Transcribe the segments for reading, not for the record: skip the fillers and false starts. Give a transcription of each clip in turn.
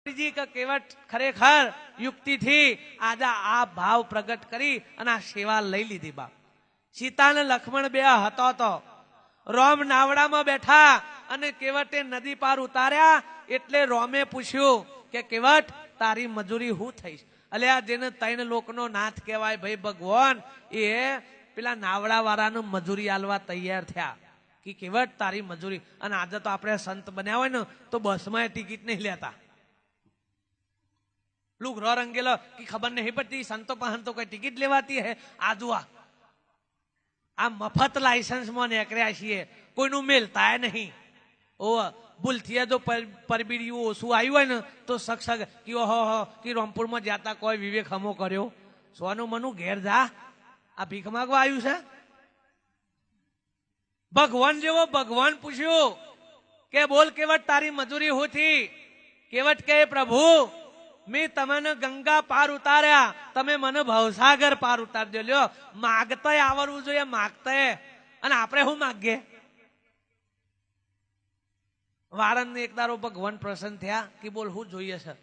કેવટ ખરેખર યુક્તિથી આજે આ ભાવ પ્રગટ કરી અને આ સેવા લઈ લીધી બાપ. સીતા ને લક્ષ્મણ બે હતો તો રોમ નાવડામાં બેઠા અને કેવટે નદી પાર ઉતાર્યા એટલે રોમે પૂછ્યું કે કેવટ તારી મજૂરી હું થઈશ? એટલે આ જેને ત્રણ લોકનો નાથ કહેવાય ભાઈ ભગવાન, એ પેલા નાવડા વાળાનું મજૂરી આલવા તૈયાર થયા કે કેવટ તારી મજૂરી. અને આજે તો આપણે સંત બન્યા હોય ને તો બસમાં ટિકિટ નહીં લેતા. લુગરો રંગેલો કે ખબર નહીં પડતી સંતો પાસે તો કઈ ટિકિટ લેવાતી હે. આજુ આ મફત લાયસન્સ માં નીકળ્યા છીએ, કોઈનું મેલતા નહીં. ઓ ભૂલથી જો પરબીડિયું ઓછું આવ્યું હોય ને તો સક્ષ કે ઓહો કે રામપુરમાં જતા કોઈ વિવેક હમો કર્યો. સોનું મનું ઘેર જા, આ ભીખ માગવા આવ્યું છે? ભગવાન જેવો ભગવાન પૂછ્યું કે બોલ કેવટ તારી મજૂરી હોતી? કેવટ કે પ્રભુ મેં તમને ગંગા પાર ઉતાર્યા, તમે મને ભવસાગર પાર ઉતારજો. લ્યો માગતા આવડવું જોઈએ, માગતા. અને આપણે શું માગીએ? વારણને એક દારો ભગવાન પ્રસન્ન થયા કે બોલ શું જોઈએ છે?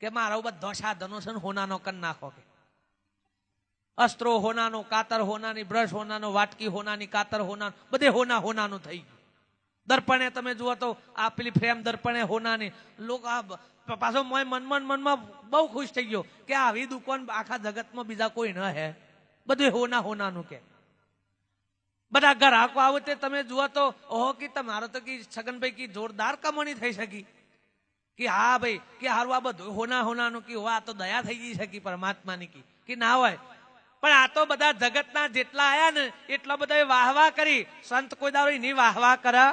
કે મારા બધા સાધનો છે ને હોનાનો કન નાખો. કે અસ્ત્રો હોનાનો, કાતર હોનાની, બ્રશ હોનાનો, વાટકી હોનાની, કાતર હોનાનો, બધે હોનાનું થઈ ગયું. દર્પણે તમે જુઓ તો આ પેલી ફ્રેમ દર્પણે હોનાની. લોકો પાછો મનમાં બહુ ખુશ થઈ ગયો કે આવી દુકાન આખા જગતમાં બીજા કોઈ ન હે. બધું હોનાનું. કે બધા ગ્રાહકો આવો તે તમે જુઓ તો ઓહો કે તમારો તો કે છગનભાઈ કી જોરદાર કમાણી થઈ શકી. કે હા ભાઈ કે હારું આ બધું હોનાનું કે આ તો દયા થઈ ગઈ શકી પરમાત્માની. કે ના હોય. પણ આ તો બધા જગતના જેટલા આયા ને એટલા બધા વાહવા કરી. સંત કોઈ દારો એની વાહવા કરે?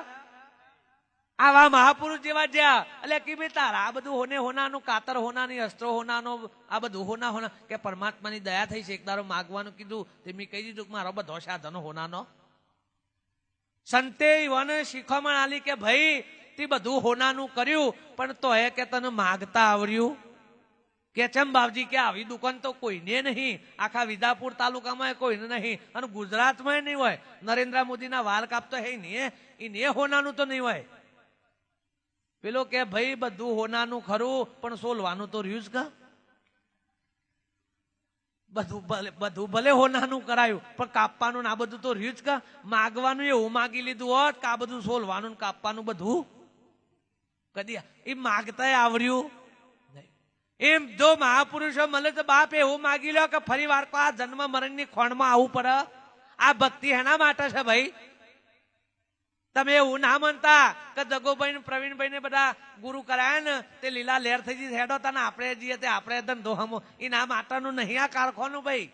આવા મહાપુરુષ જેવા જ્યાં એટલે કે ભાઈ તારા આ બધું હોનાનું, કાતર હોનાની, અસ્ત્રો હોનાનો, આ બધું હોના કે પરમાત્માની દયા થઈ છે. એક દારો માગવાનું કીધું તે મેં કહી દીધું કે મારો બધો સાધનો હોનાનો. સંતે ઈવાને શીખવામાં આલી કે ભાઈ તે બધું હોનાનું કર્યું પણ તો એ કે તને માગતા આવડ્યું? કે ચમ બાપજી કે આવી દુકાન તો કોઈને નહીં, આખા વિદાપુર તાલુકામાં કોઈને નહીં, અને ગુજરાતમાં નહીં હોય. નરેન્દ્ર મોદીના વાલ કાપતો હે ને હોનાનું તો નહીં હોય. પેલો કે ભાઈ બધું હોનાનું ખરું પણ સોલવાનું તો રહ્યું જ કા. બધું ભલે હોનાનું કરાયું પણ કાપવાનું ના બધું તો રહ્યું જ કા. માગવાનું એવું માગી લીધું હોત કે આ બધું સોલવાનું કાપવાનું બધું કદી એ માગતા આવડ્યું? એમ જો મહાપુરુષો મળે તો બાપ એવું માગી લો કે ફરી વાર આ જન્મ મરણની ખોણમાં આવવું પડે. આ ભક્તિ એના માટે છે ભાઈ. તમે એવું ના માનતા કે જગોભાઈ પ્રવીણભાઈ ને બધા ગુરુ કરાયા ને તે લીલા લહેર થઈ જઈ હેડો તા ને આપણે જઈએ તે આપણે ધંધો હમો એ ના માતાનું નહીં આ કારખાનું ભાઈ.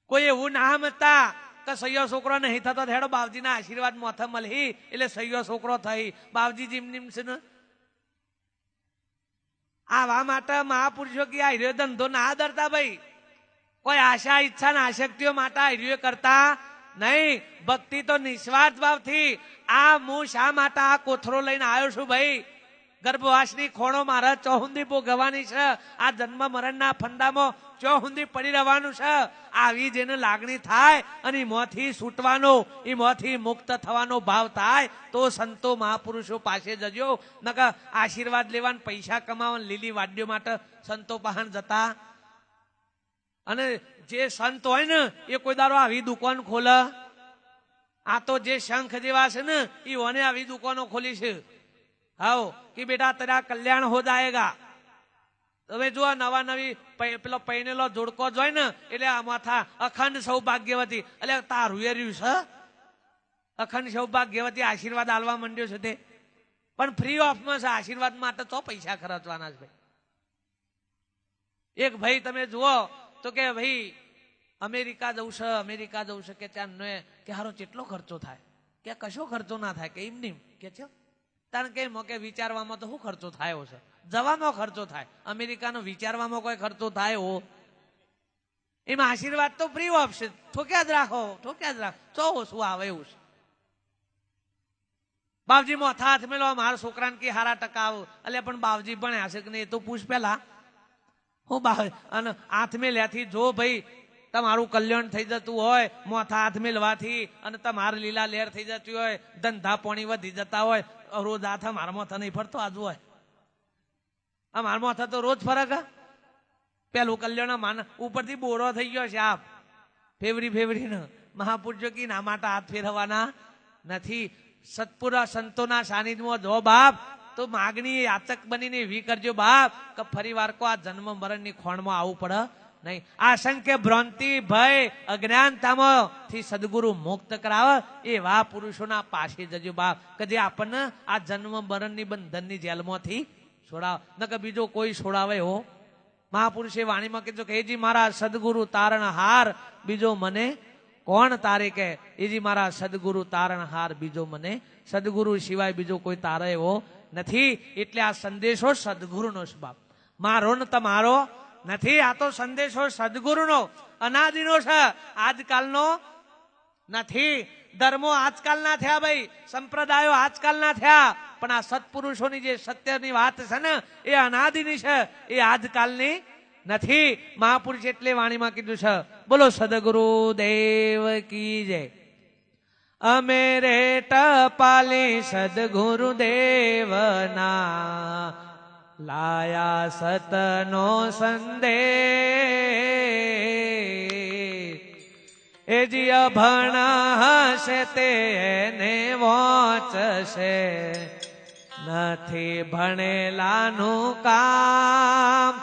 કોઈ એવું ના માનતા કે સૈયો છોકરો નહીં થતો હેડો બાવજીના આશીર્વાદ મોથે મળી એટલે સૈયો છોકરો થઈ. બાવજી જીમ છે ને આવા માટે મહાપુરુષો કે આ ધંધો ના ધરતા ભાઈ. કોઈ આશા ઈચ્છા ને આશક્તિઓ માટે આ કરતા નહીં. ભક્તિ તો નિસ્વાર્થ ભાવથી. આ હું શા માટે આ કોથરો લઈને આવ્યો છું ભાઈ? ગર્ભવાસની ખોણો મારા ચોહુંદી ભોગવવાની છે. આ જન્મ મરણના ફંદામાં ચોહુંદી પડી રહેવાનું છે. આવી જેને લાગણી થાય અને એમાંથી છૂટવાનો, એમાંથી મુક્ત થવાનો ભાવ થાય તો સંતો મહાપુરુષો પાસે જજો. નકર આશીર્વાદ લેવાના, પૈસા કમાવાના, લીલી વાદ્યો માટે સંતો પાસે જતા. અને જે સંત હોય ને એ કોઈ દારો આવી દુકાન ખોલે? આ તો જે શંખ જેવા છે ને એ આવી દુકાનો ખોલી છે. હાઉ કે બેટા તેરા કલ્યાણ હો જાયેગા. હવે જો નવા નવી પેલો પૈનેલો જોડકો જોઈ ને એટલે આમાં થા અખંડ સૌભાગ્યવતી. એટલે તારું એ રહ્યું છે અખંડ સૌભાગ્યવતી આશીર્વાદ આલવા માંડ્યો છે તે પણ ફ્રી ઓફમાં છે. આશીર્વાદ માટે તો પૈસા ખર્ચવાના છે ભાઈ. એક ભાઈ તમે જુઓ તો કે ભાઈ અમેરિકા જવું છે કે ત્યાં કે હારો કેટલો ખર્ચો થાય? કે કશો ખર્ચો ના થાય. કે એમ નહીં કે છે કારણ કે વિચારવામાં તો શું ખર્ચો થાય છે? જવામાં ખર્ચો થાય. અમેરિકાનો વિચારવામાં કોઈ ખર્ચો થાય હો? એમાં આશીર્વાદ તો ફ્રી ઓફ છે. ઠોક્યા જ રાખો ચો શું આવે એવું છે. બાવજી મોથા હાથ મેલો મારા છોકરાને કે હારા ટકા આવો. એટલે પણ બાવજી ભણ્યા છે કે નહીં એ તો પૂછ પેલા. હું અને હાથ મેલ્યાથી જો ભાઈ તમારું કલ્યાણ થઈ જતું હોય મોથા હાથ મેલવાથી, અને તમારે લીલા લહેર થઈ જતી હોય, ધંધા પાણી વધી જતા હોય, રોજ હાથ મારા મોથા નહીં ફરતો આજુ હોય આ મારા માથા તો રોજ ફરક હા પેલું કલ્યાણ માન ઉપરથી બોરો થઈ ગયો છે આપ ફેવરી ને મહાપુરુષો કી ના માટે હાથ ફેરવવાના નથી. સત્પુરા સંતોના સાનિધ્યમાં જો બાપ તો માગણી યાચક બનીને એવી કરજો બાપ કે ફરી વાર કો આ જન્મ મરણની ખોણમાં આવવું પડે નહીં. આશંકે ભ્રાંતિ ભય અજ્ઞાનતામાંથી સદગુરુ મુક્ત કરાવે એવા પુરુષોના પાસે જજો બાપ કે જે આપણને આ જન્મ મરણની બંધનની જેલમાંથી છોડાવે ન કે બીજો કોઈ છોડાવે હો. મહાપુરુષે વાણીમાં કીધું કે હેજી મારા સદગુરુ તારણહાર બીજો મને કોણ તારે કે એજી મારા સદગુરુ તારણહાર બીજો મને સદગુરુ સિવાય બીજો કોઈ તારે એવો નથી. એટલે આ સંદેશો સદગુરુનો છે બાપ, મારો ને તમારો નથી. આ તો સંદેશો સદગુરુનો અનાદિનો છે, આજકાલનો નથી. ધર્મો આજકાલના થયા ભાઈ, સંપ્રદાયો આજકાલના થયા, પણ આ સત્પુરુષોની જે સત્યની વાત છે ને એ અનાદિની છે, એ આજકાલની નથી. મહાપુરુષ એટલે વાણીમાં કીધું છે બોલો સદગુરુ દેવ કી જય. અમે રે ટપાલી સદગુરુ દેવના લાયા સતનો સંદેશ એ જી અભણ હશે તેને વાંચશે નથી ભણેલાનું કામ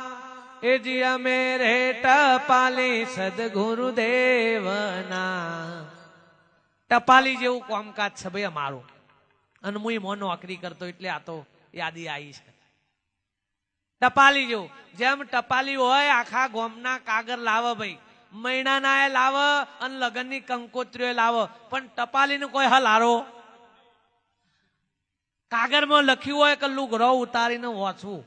એ જી અમે રે ટપાલી સદગુરુ દેવના. ટપાલી જેવું કામકાજ છે ભાઈ અમારું, અને હું મો નોકરી કરતો એટલે આ તો યાદી આવી છે. ટપાલી જેવું, જેમ ટપાલી હોય આખા ગામના કાગળ લાવે ભાઈ, મહિનાના એ લાવે અને લગનની કંકોત્રીઓ લાવે, પણ ટપાલીને કોઈ હલ હારો કાગળમાં લખ્યું હોય કે લુગરો ઉતારીને વાંચવું.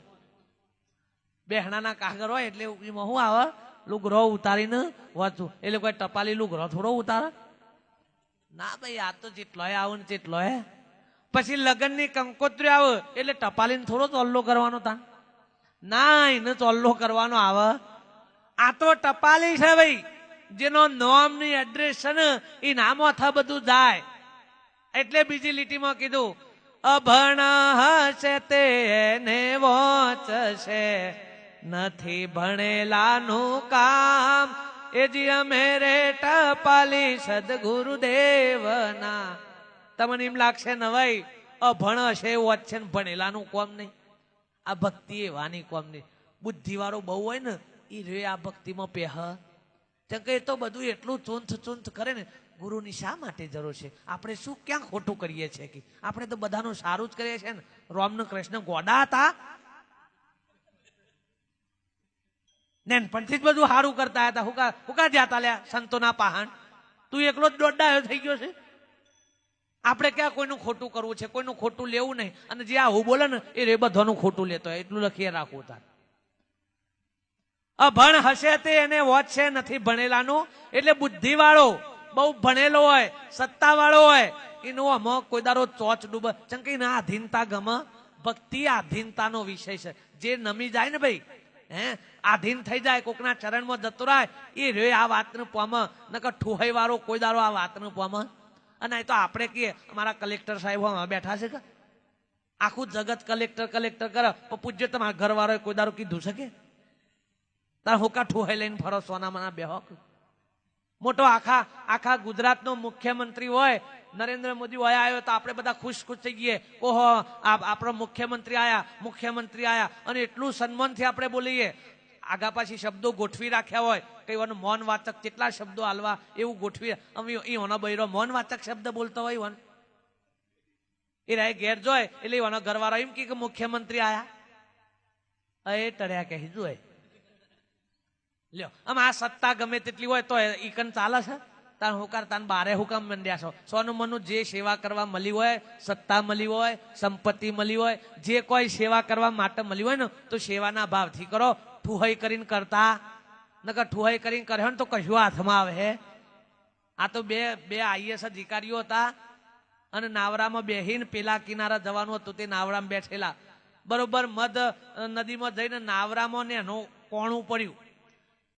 બેહણાના કાગળ હોય એટલે એમાં શું આવે, લુગરો ઉતારીને વાંચવું. એટલે કોઈ ટપાલી લુગરો થોડો ઉતારે ના ભાઈ, આ તો જેટલો આવે ને જેટલો હે. પછી લગનની કંકોત્રી આવે એટલે ટપાલીને થોડો ચોલ્લો કરવાનો તા ના, એને ચોલ્લો કરવાનો આવે. આ તો ટપાલી છે ભાઈ, જેનો નામની એડ્રેસ છે ને એ નામ અથવા બધું જાય. એટલે બીજી લીટીમાં કીધું અભણ હશે તેને વાંચશે નથી ભણેલાનું કામ એ જી અમે રે ટપાલી સદગુરુ દેવના. તમને એમ લાગશે ને ભાઈ અભણ હશે વાંચશે ને ભણેલાનું કોમ નહીં. આ ભક્તિ એવાની કોમ નહીં. બુદ્ધિવાળો બહુ હોય ને એ રે આ ભક્તિમાં પેહ, કેમ કે એ તો બધું એટલું ચૂંથ કરે ને. ગુરુની શા માટે જરૂર છે? આપણે શું ક્યાં ખોટું કરીએ છીએ કે આપણે તો બધાનું સારું જ કરીએ છીએ ને. રામ કૃષ્ણ ગોડા હતા, નાનપણથી જ બધું સારું કરતા હતા. હુકા જતા લ્યા સંતોના પહાણ, તું એકલો જ દોડાયો થઈ ગયો છે. આપણે ક્યાં કોઈનું ખોટું કરવું છે, કોઈનું ખોટું લેવું નહીં. અને જે આવું બોલે ને એ રે બધાનું ખોટું લેતો હોય એટલું લખીએ રાખવું. તાર અભણ હશે તે એને વાંચશે નથી ભણેલાનું. એટલે બુદ્ધિ વાળો બહુ ભણેલો હોય, સત્તા વાળો હોય, એનો અમુક કોઈ દારો ચોચ ડૂબ ચંકી ના આધીનતા ગમે. ભક્તિ આધીનતાનો વિષય છે. જે નમી જાય ને ભાઈ, આધીન થઈ જાય, કોકના ચરણમાં જતો રહે, એ રે આ વાતનું પામ. નકર ઠુહાઈ વાળો કોઈ દારો આ વાતનું પામ. અને એ તો આપણે કહીએ અમારા કલેક્ટર સાહેબ બેઠા છે કે આખું જગત કલેક્ટર કરે, પૂજ્ય તમારા ઘરવાળો કોઈ દારો કીધું છે કે તાર હોકા ઠુહાઈ લઈને ફરો સોનામાં બેહો. મોટો આખા ગુજરાતનો મુખ્યમંત્રી હોય, નરેન્દ્ર મોદી હોય આવ્યો તો આપણે બધા ખુશ થઈ ગઈએ. ઓહો આપણો મુખ્યમંત્રી આયા અને એટલું સન્માનથી આપણે બોલીએ. આગા પાછી શબ્દો ગોઠવી રાખ્યા હોય, કઈ મૌન વાચક કેટલા શબ્દો હાલવા એવું ગોઠવી. અમે એનો બૈરો મૌન વાચક શબ્દ બોલતો હોય વન એ રાય ઘેર જોય એટલે એનો ઘરવાળા એમ કે મુખ્યમંત્રી આયા એ ટર્યા કહી જોય લ્યો. આમ આ સત્તા ગમે તેટલી હોય તો ઈકન ચાલે છે. તાર હુકાર તાન બારે હુકામ મંડ્યા છો. સોનું મનું જે સેવા કરવા મળી હોય, સત્તા મળી હોય, સંપત્તિ મળી હોય, જે કોઈ સેવા કરવા માટે મળી હોય ને તો સેવાના ભાવથી કરો. ઠુહાઈ કરીને કરતા નકર ઠુહાઈ કરીને કરે ને તો કશું હાથમાં આવે. આ તો બે આઈએસ અધિકારીઓ હતા અને નાવરામાં બેહીને પેલા કિનારા જવાનું હતું. તે નાવરામાં બેઠેલા, બરોબર મધ નદીમાં જઈને નાવરામાં ને એનું કોણું પડ્યું.